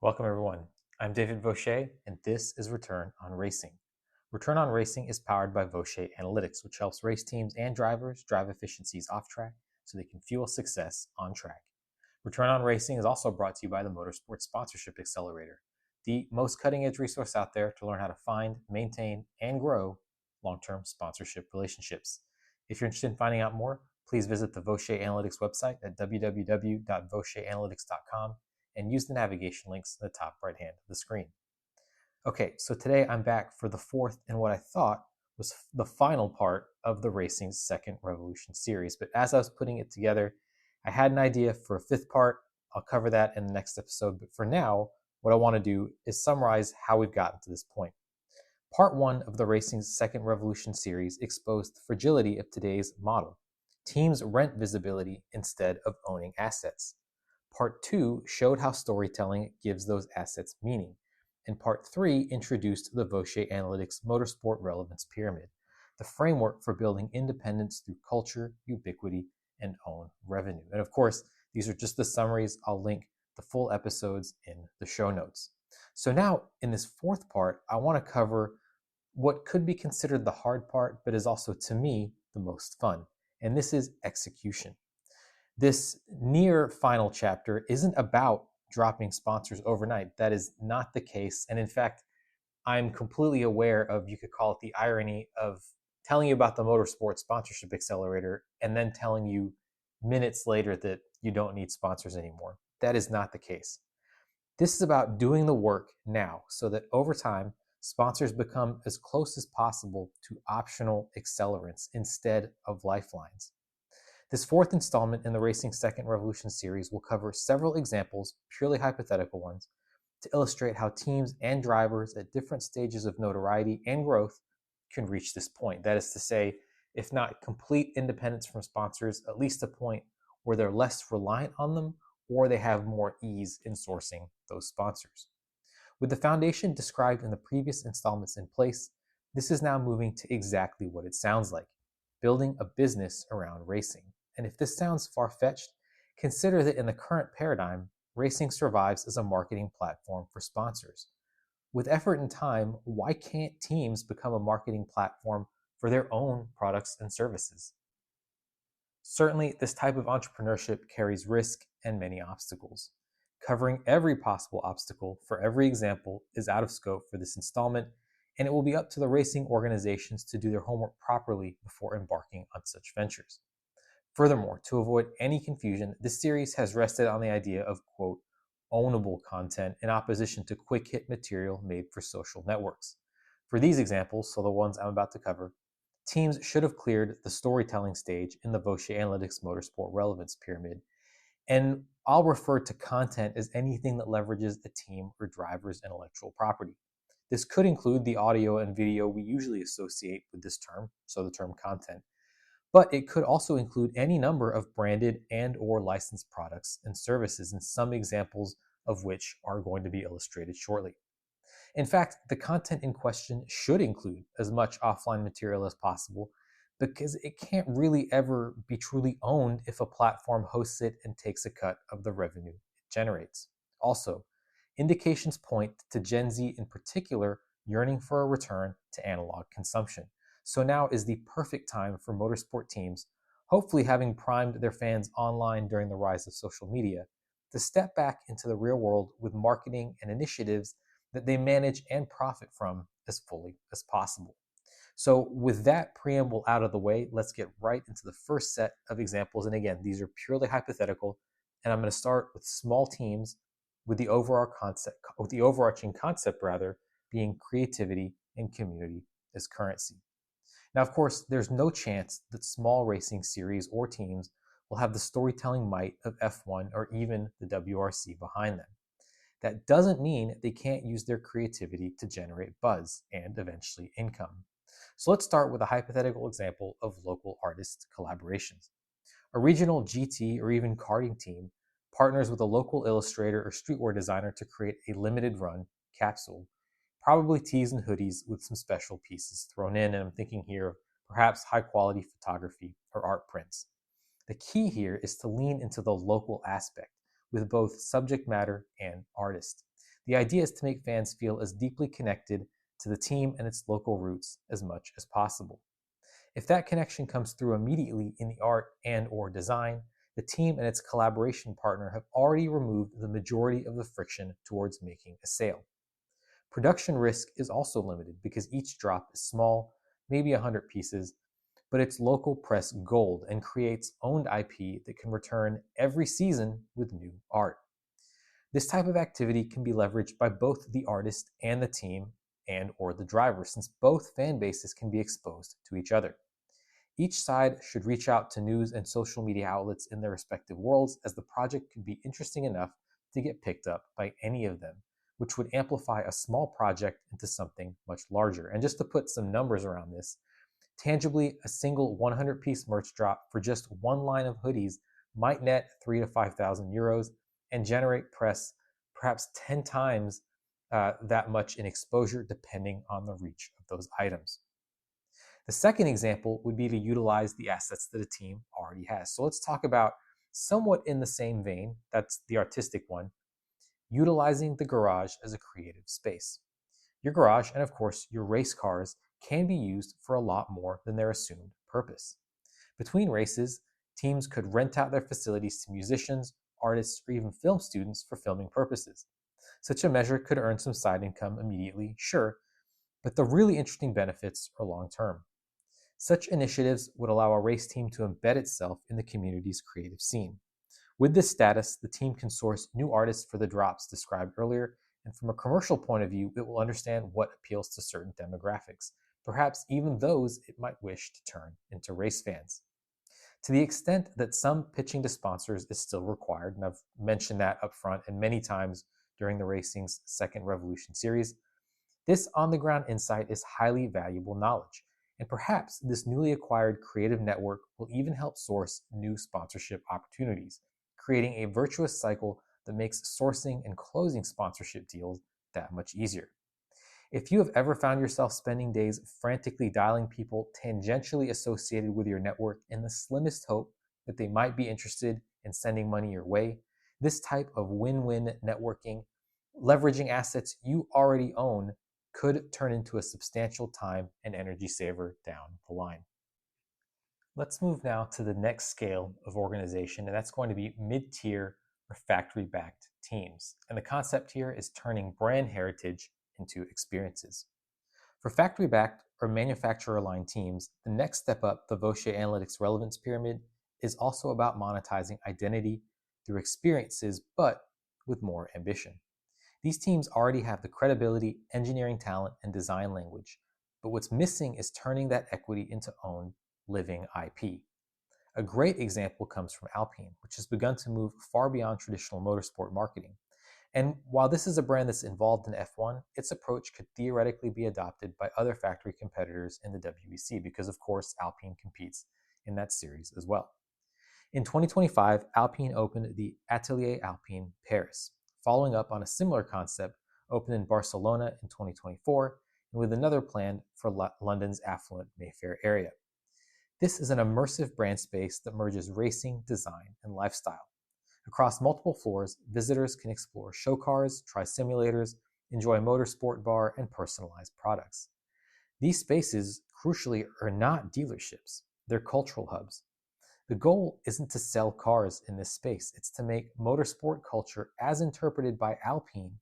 Welcome everyone. I'm David Vaucher, and this is Return on Racing. Return on Racing is powered by Vaucher Analytics, which helps race teams and drivers drive efficiencies off track so they can fuel success on track. Return on Racing is also brought to you by the Motorsport Sponsorship Accelerator, the most cutting-edge resource out there to learn how to find, maintain, and grow long-term sponsorship relationships. If you're interested in finding out more, please visit the Vaucher Analytics website at www.vaucheranalytics.com and use the navigation links in the top right hand of the screen. Okay, so today I'm back for the fourth and what I thought was the final part of the Racing's Second Revolution series. But as I was putting it together, I had an idea for a fifth part. I'll cover that in the next episode. But for now, what I want to do is summarize how we've gotten to this point. Part one of the Racing's Second Revolution series exposed the fragility of today's model. Teams rent visibility instead of owning assets. Part two showed how storytelling gives those assets meaning. And part three introduced the Vaucher Analytics Motorsport Relevance Pyramid, the framework for building independence through culture, ubiquity, and own revenue. And of course, these are just the summaries. I'll link the full episodes in the show notes. So now, in this fourth part, I want to cover what could be considered the hard part, but is also, to me, the most fun. And this is execution. This near final chapter isn't about dropping sponsors overnight. That is not the case. And in fact, I'm completely aware of, you could call it the irony of telling you about the Motorsport Sponsorship Accelerator and then telling you minutes later that you don't need sponsors anymore. That is not the case. This is about doing the work now so that over time, sponsors become as close as possible to optional accelerants instead of lifelines. This fourth installment in the Racing Second Revolution series will cover several examples, purely hypothetical ones, to illustrate how teams and drivers at different stages of notoriety and growth can reach this point. That is to say, if not complete independence from sponsors, at least a point where they're less reliant on them or they have more ease in sourcing those sponsors. With the foundation described in the previous installments in place, this is now moving to exactly what it sounds like, building a business around racing. And if this sounds far-fetched, consider that in the current paradigm, racing survives as a marketing platform for sponsors. With effort and time, why can't teams become a marketing platform for their own products and services? Certainly, this type of entrepreneurship carries risk and many obstacles. Covering every possible obstacle for every example is out of scope for this installment, and it will be up to the racing organizations to do their homework properly before embarking on such ventures. Furthermore, to avoid any confusion, this series has rested on the idea of, quote, ownable content in opposition to quick hit material made for social networks. For these examples, so the ones I'm about to cover, teams should have cleared the storytelling stage in the Vaucher Analytics Motorsport Relevance Pyramid, and I'll refer to content as anything that leverages a team or driver's intellectual property. This could include the audio and video we usually associate with this term, so the term content, but it could also include any number of branded and or licensed products and services, and some examples of which are going to be illustrated shortly. In fact, the content in question should include as much offline material as possible because it can't really ever be truly owned if a platform hosts it and takes a cut of the revenue it generates. Also, indications point to Gen Z in particular yearning for a return to analog consumption. So now is the perfect time for motorsport teams, hopefully having primed their fans online during the rise of social media, to step back into the real world with marketing and initiatives that they manage and profit from as fully as possible. So with that preamble out of the way, let's get right into the first set of examples. And again, these are purely hypothetical, and I'm going to start with small teams with the overarching concept being creativity and community as currency. Now, of course, there's no chance that small racing series or teams will have the storytelling might of F1 or even the WRC behind them. That doesn't mean they can't use their creativity to generate buzz and eventually income. So let's start with a hypothetical example of local artist collaborations. A regional GT or even karting team partners with a local illustrator or streetwear designer to create a limited run capsule, probably tees and hoodies with some special pieces thrown in, and I'm thinking here of perhaps high quality photography or art prints. The key here is to lean into the local aspect with both subject matter and artist. The idea is to make fans feel as deeply connected to the team and its local roots as much as possible. If that connection comes through immediately in the art and or design, the team and its collaboration partner have already removed the majority of the friction towards making a sale. Production risk is also limited because each drop is small, maybe 100 pieces, but it's local press gold and creates owned IP that can return every season with new art. This type of activity can be leveraged by both the artist and the team and or the driver, since both fan bases can be exposed to each other. Each side should reach out to news and social media outlets in their respective worlds, as the project could be interesting enough to get picked up by any of them, which would amplify a small project into something much larger. And just to put some numbers around this, tangibly, a single 100-piece merch drop for just one line of hoodies might net 3 to 5,000 euros and generate press perhaps 10 times that much in exposure, depending on the reach of those items. The second example would be to utilize the assets that a team already has. So let's talk about, somewhat in the same vein, that's the artistic one, utilizing the garage as a creative space. Your garage, and of course your race cars, can be used for a lot more than their assumed purpose. Between races, teams could rent out their facilities to musicians, artists, or even film students for filming purposes. Such a measure could earn some side income immediately, sure, but the really interesting benefits are long term. Such initiatives would allow a race team to embed itself in the community's creative scene. With this status, the team can source new artists for the drops described earlier, and from a commercial point of view, it will understand what appeals to certain demographics, perhaps even those it might wish to turn into race fans. To the extent that some pitching to sponsors is still required, and I've mentioned that up front and many times during the Racing's Second Revolution series, this on-the-ground insight is highly valuable knowledge, and perhaps this newly acquired creative network will even help source new sponsorship opportunities, creating a virtuous cycle that makes sourcing and closing sponsorship deals that much easier. If you have ever found yourself spending days frantically dialing people tangentially associated with your network in the slimmest hope that they might be interested in sending money your way, this type of win-win networking, leveraging assets you already own, could turn into a substantial time and energy saver down the line. Let's move now to the next scale of organization, and that's going to be mid-tier or factory-backed teams. And the concept here is turning brand heritage into experiences. For factory-backed or manufacturer-aligned teams, the next step up the Vaucher Analytics relevance pyramid is also about monetizing identity through experiences, but with more ambition. These teams already have the credibility, engineering talent, and design language, but what's missing is turning that equity into owned, living IP. A great example comes from Alpine, which has begun to move far beyond traditional motorsport marketing. And while this is a brand that's involved in F1, its approach could theoretically be adopted by other factory competitors in the WEC because, of course, Alpine competes in that series as well. In 2025, Alpine opened the Atelier Alpine Paris, following up on a similar concept opened in Barcelona in 2024, and with another planned for London's affluent Mayfair area. This is an immersive brand space that merges racing, design, and lifestyle. Across multiple floors, visitors can explore show cars, try simulators, enjoy a motorsport bar, and personalized products. These spaces, crucially, are not dealerships. They're cultural hubs. The goal isn't to sell cars in this space. It's to make motorsport culture, as interpreted by Alpine,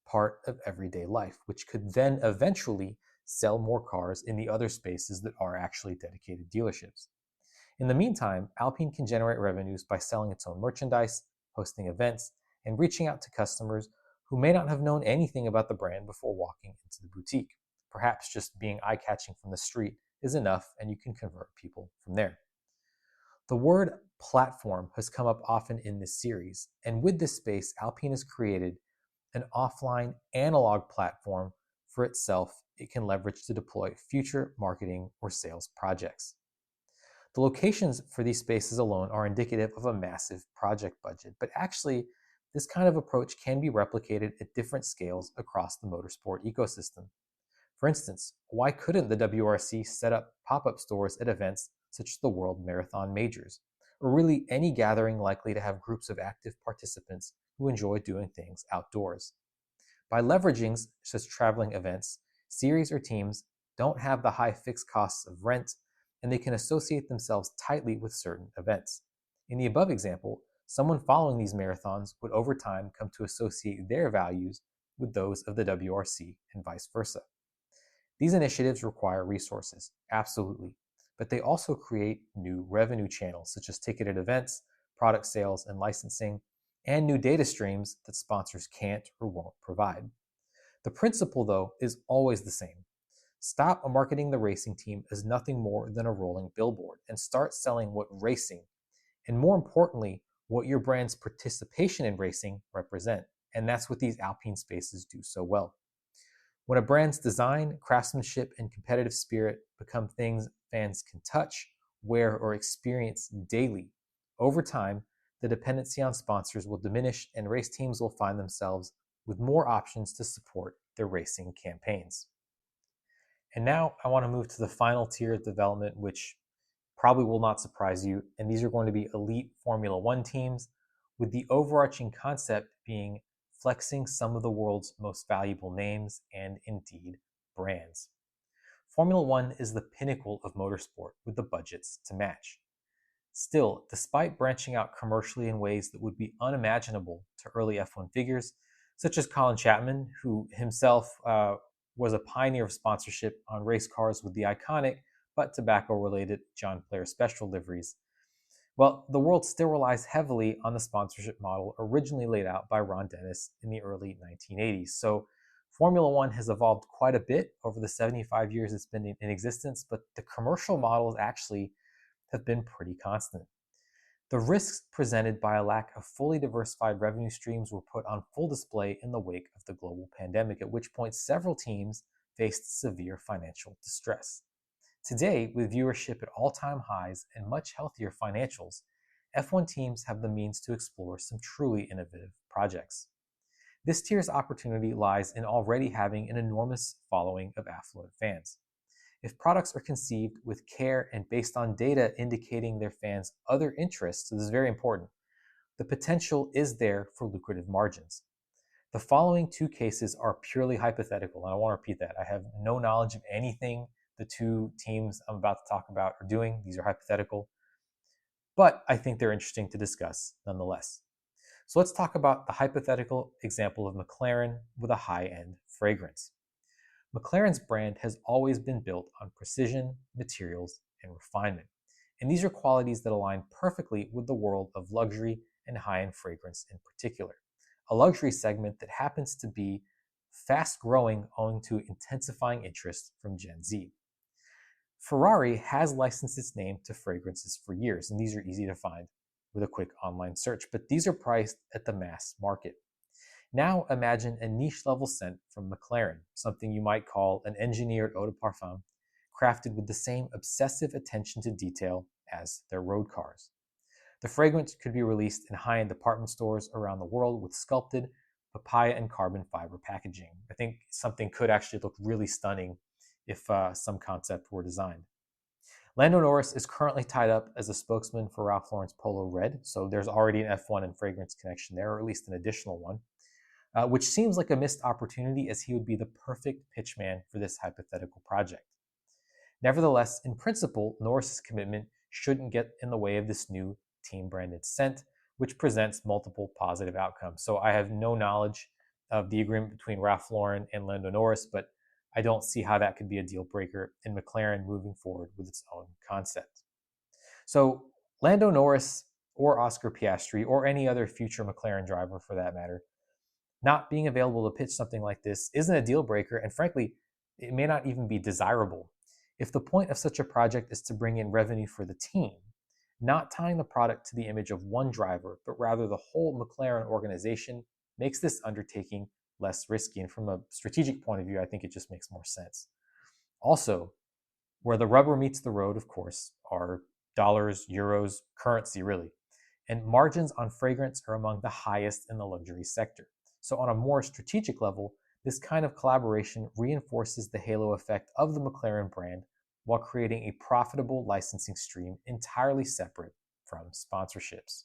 part of everyday life, which could then eventually sell more cars in the other spaces that are actually dedicated dealerships. In the meantime, Alpine can generate revenues by selling its own merchandise, hosting events, and reaching out to customers who may not have known anything about the brand before walking into the boutique. Perhaps just being eye-catching from the street is enough, and you can convert people from there. The word platform has come up often in this series, and with this space, Alpine has created an offline analog platform for itself it can leverage to deploy future marketing or sales projects. The locations for these spaces alone are indicative of a massive project budget, but actually, this kind of approach can be replicated at different scales across the motorsport ecosystem. For instance, why couldn't the WRC set up pop-up stores at events such as the World Marathon Majors, or really any gathering likely to have groups of active participants who enjoy doing things outdoors? By leveraging such traveling events, series or teams don't have the high fixed costs of rent, and they can associate themselves tightly with certain events. In the above example, someone following these marathons would over time come to associate their values with those of the WRC and vice versa. These initiatives require resources, absolutely, but they also create new revenue channels such as ticketed events, product sales and licensing, and new data streams that sponsors can't or won't provide. The principle, though, is always the same. Stop marketing the racing team as nothing more than a rolling billboard and start selling what racing, and more importantly, what your brand's participation in racing represent. And that's what these Alpine spaces do so well. When a brand's design, craftsmanship, and competitive spirit become things fans can touch, wear, or experience daily, over time, the dependency on sponsors will diminish and race teams will find themselves with more options to support their racing campaigns. And now I want to move to the final tier of development, which probably will not surprise you. And these are going to be elite Formula One teams, with the overarching concept being flexing some of the world's most valuable names and indeed brands. Formula One is the pinnacle of motorsport with the budgets to match. Still, despite branching out commercially in ways that would be unimaginable to early F1 figures, such as Colin Chapman, who himself was a pioneer of sponsorship on race cars with the iconic but tobacco-related John Player Special liveries, well, the world still relies heavily on the sponsorship model originally laid out by Ron Dennis in the early 1980s. So Formula One has evolved quite a bit over the 75 years it's been in existence, but the commercial models actually have been pretty constant. The risks presented by a lack of fully diversified revenue streams were put on full display in the wake of the global pandemic, at which point several teams faced severe financial distress. Today, with viewership at all-time highs and much healthier financials, F1 teams have the means to explore some truly innovative projects. This tier's opportunity lies in already having an enormous following of affluent fans. If products are conceived with care and based on data indicating their fans' other interests, so this is very important, the potential is there for lucrative margins. The following two cases are purely hypothetical, and I want to repeat that. I have no knowledge of anything the two teams I'm about to talk about are doing. These are hypothetical, but I think they're interesting to discuss nonetheless. So let's talk about the hypothetical example of McLaren with a high-end fragrance. McLaren's brand has always been built on precision, materials, and refinement. And these are qualities that align perfectly with the world of luxury and high-end fragrance in particular, a luxury segment that happens to be fast growing owing to intensifying interest from Gen Z. Ferrari has licensed its name to fragrances for years, and these are easy to find with a quick online search, but these are priced at the mass market. Now imagine a niche level scent from McLaren, something you might call an engineered eau de parfum, crafted with the same obsessive attention to detail as their road cars. The fragrance could be released in high-end department stores around the world with sculpted papaya and carbon fiber packaging. I think something could actually look really stunning if some concept were designed. Lando Norris is currently tied up as a spokesman for Ralph Lauren's Polo Red, so there's already an F1 and fragrance connection there, or at least an additional one, which seems like a missed opportunity as he would be the perfect pitchman for this hypothetical project. Nevertheless, in principle, Norris's commitment shouldn't get in the way of this new team-branded scent, which presents multiple positive outcomes. So I have no knowledge of the agreement between Ralph Lauren and Lando Norris, but I don't see how that could be a deal breaker in McLaren moving forward with its own concept. So Lando Norris or Oscar Piastri or any other future McLaren driver for that matter, not being available to pitch something like this isn't a deal breaker, and frankly, it may not even be desirable. If the point of such a project is to bring in revenue for the team, not tying the product to the image of one driver, but rather the whole McLaren organization, makes this undertaking less risky. And from a strategic point of view, I think it just makes more sense. Also, where the rubber meets the road, of course, are dollars, euros, currency really. And margins on fragrance are among the highest in the luxury sector. So on a more strategic level, this kind of collaboration reinforces the halo effect of the McLaren brand while creating a profitable licensing stream entirely separate from sponsorships.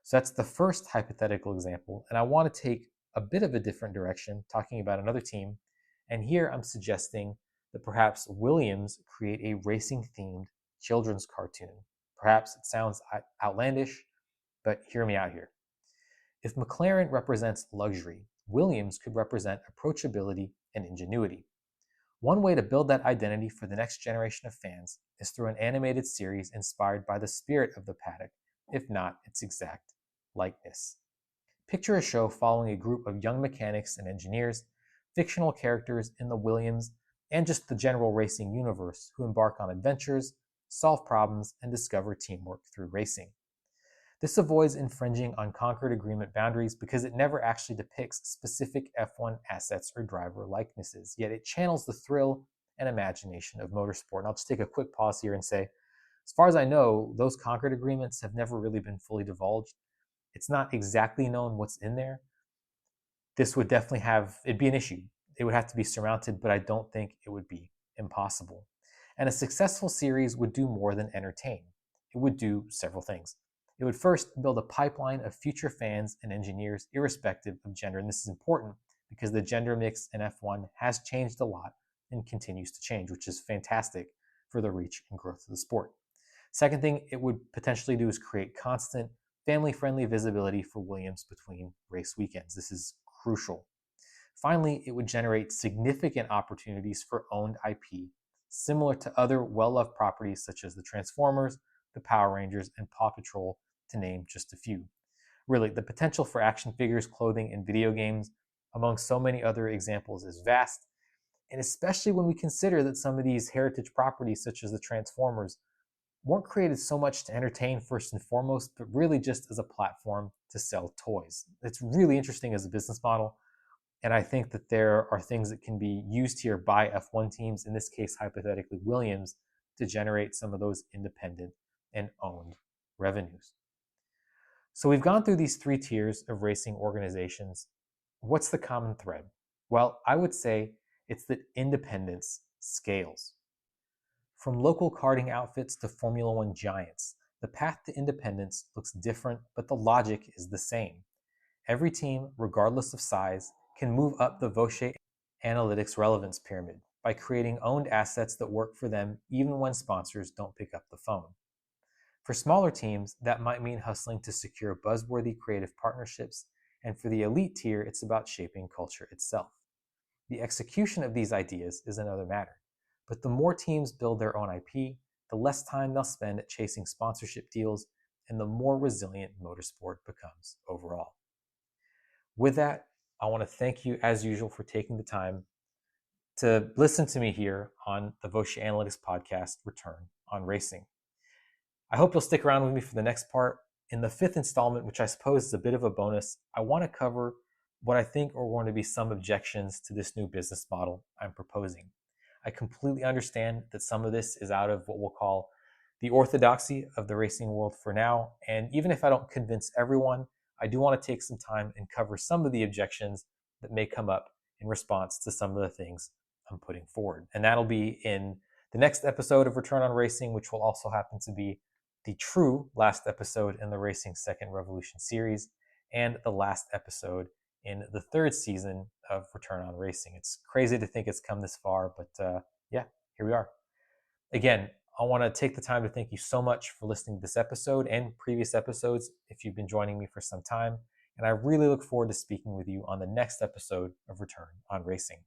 So that's the first hypothetical example, and I want to take a bit of a different direction, talking about another team. And here I'm suggesting that perhaps Williams create a racing-themed children's cartoon. Perhaps it sounds outlandish, but hear me out here. If McLaren represents luxury, Williams could represent approachability and ingenuity. One way to build that identity for the next generation of fans is through an animated series inspired by the spirit of the paddock, if not its exact likeness. Picture a show following a group of young mechanics and engineers, fictional characters in the Williams and just the general racing universe who embark on adventures, solve problems, and discover teamwork through racing. This avoids infringing on Concord Agreement boundaries because it never actually depicts specific F1 assets or driver likenesses, yet it channels the thrill and imagination of motorsport. And I'll just take a quick pause here and say, as far as I know, those Concord Agreements have never really been fully divulged. It's not exactly known what's in there. This would definitely it'd be an issue. It would have to be surmounted, but I don't think it would be impossible. And a successful series would do more than entertain. It would do several things. It would first build a pipeline of future fans and engineers irrespective of gender. And this is important because the gender mix in F1 has changed a lot and continues to change, which is fantastic for the reach and growth of the sport. Second thing it would potentially do is create constant family-friendly visibility for Williams between race weekends. This is crucial. Finally, it would generate significant opportunities for owned IP, similar to other well-loved properties such as the Transformers, the Power Rangers, and Paw Patrol, to name just a few. Really, the potential for action figures, clothing, and video games, among so many other examples, is vast, and especially when we consider that some of these heritage properties, such as the Transformers, weren't created so much to entertain first and foremost, but really just as a platform to sell toys. It's really interesting as a business model, and I think that there are things that can be used here by F1 teams, in this case, hypothetically Williams, to generate some of those independent and owned revenues. So we've gone through these three tiers of racing organizations. What's the common thread? Well, I would say it's that independence scales. From local karting outfits to Formula One giants, the path to independence looks different, but the logic is the same. Every team, regardless of size, can move up the Vaucher Analytics relevance pyramid by creating owned assets that work for them even when sponsors don't pick up the phone. For smaller teams, that might mean hustling to secure buzzworthy creative partnerships, and for the elite tier, it's about shaping culture itself. The execution of these ideas is another matter, but the more teams build their own IP, the less time they'll spend chasing sponsorship deals, and the more resilient motorsport becomes overall. With that, I want to thank you, as usual, for taking the time to listen to me here on the Vaucher Analytics podcast, Return on Racing. I hope you'll stick around with me for the next part. In the fifth installment, which I suppose is a bit of a bonus, I want to cover what I think are going to be some objections to this new business model I'm proposing. I completely understand that some of this is out of what we'll call the orthodoxy of the racing world for now, and even if I don't convince everyone, I do want to take some time and cover some of the objections that may come up in response to some of the things I'm putting forward. And that'll be in the next episode of Return on Racing, which will also happen to be the true last episode in the Racing Second Revolution series, and the last episode in the third season of Return on Racing. It's crazy to think it's come this far, but yeah, here we are. Again, I want to take the time to thank you so much for listening to this episode and previous episodes if you've been joining me for some time, and I really look forward to speaking with you on the next episode of Return on Racing.